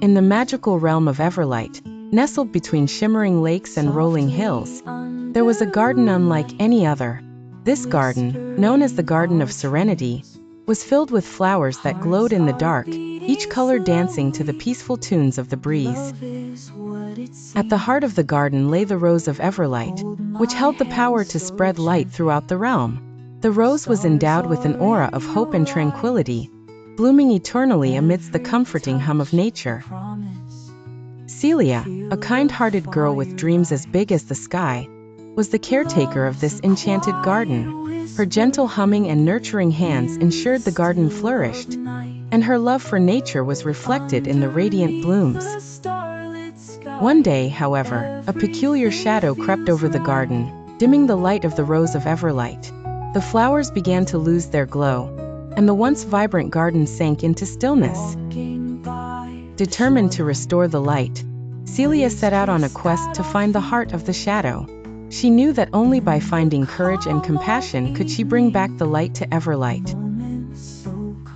In the magical realm of Everlight, nestled between shimmering lakes and rolling hills, there was a garden unlike any other. This garden, known as the Garden of Serenity, was filled with flowers that glowed in the dark, each color dancing to the peaceful tunes of the breeze. At the heart of the garden lay the Rose of Everlight, which held the power to spread light throughout the realm. The rose was endowed with an aura of hope and tranquility, blooming eternally amidst the comforting hum of nature. Celia, a kind-hearted girl with dreams as big as the sky, was the caretaker of this enchanted garden. Her gentle humming and nurturing hands ensured the garden flourished, and her love for nature was reflected in the radiant blooms. One day, however, a peculiar shadow crept over the garden, dimming the light of the Rose of Everlight. The flowers began to lose their glow, and the once vibrant garden sank into stillness. Determined to restore the light, Celia set out on a quest to find the heart of the shadow. She knew that only by finding courage and compassion could she bring back the light to Everlight.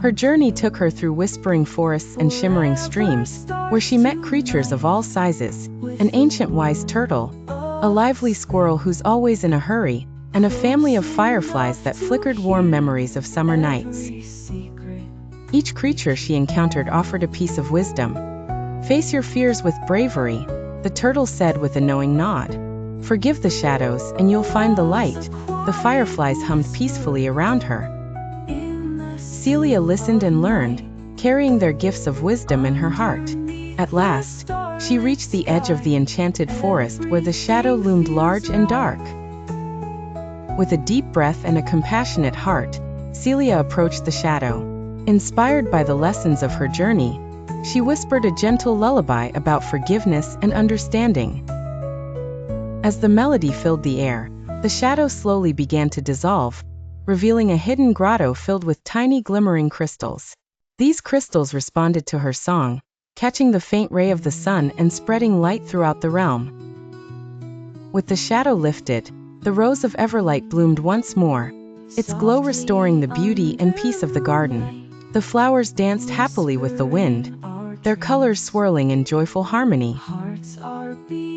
Her journey took her through whispering forests and shimmering streams, where she met creatures of all sizes, an ancient wise turtle, a lively squirrel who's always in a hurry, and a family of fireflies that flickered warm memories of summer nights. Each creature she encountered offered a piece of wisdom. "Face your fears with bravery," the turtle said with a knowing nod. "Forgive the shadows and you'll find the light." The fireflies hummed peacefully around her. Celia listened and learned, carrying their gifts of wisdom in her heart. At last, she reached the edge of the enchanted forest where the shadow loomed large and dark. With a deep breath and a compassionate heart, Celia approached the shadow. Inspired by the lessons of her journey, she whispered a gentle lullaby about forgiveness and understanding. As the melody filled the air, the shadow slowly began to dissolve, revealing a hidden grotto filled with tiny glimmering crystals. These crystals responded to her song, catching the faint ray of the sun and spreading light throughout the realm. With the shadow lifted, the Rose of Everlight bloomed once more, its glow restoring the beauty and peace of the garden. The flowers danced happily with the wind, their colors swirling in joyful harmony.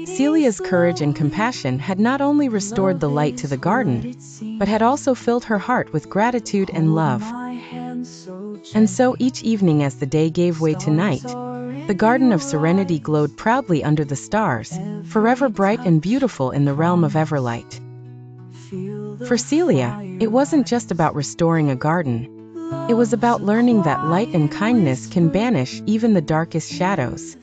Celia's courage and compassion had not only restored the light to the garden, but had also filled her heart with gratitude and love. And so each evening as the day gave way to night, the Garden of Serenity glowed proudly under the stars, forever bright and beautiful in the realm of Everlight. For Celia, it wasn't just about restoring a garden. It was about learning that light and kindness can banish even the darkest shadows.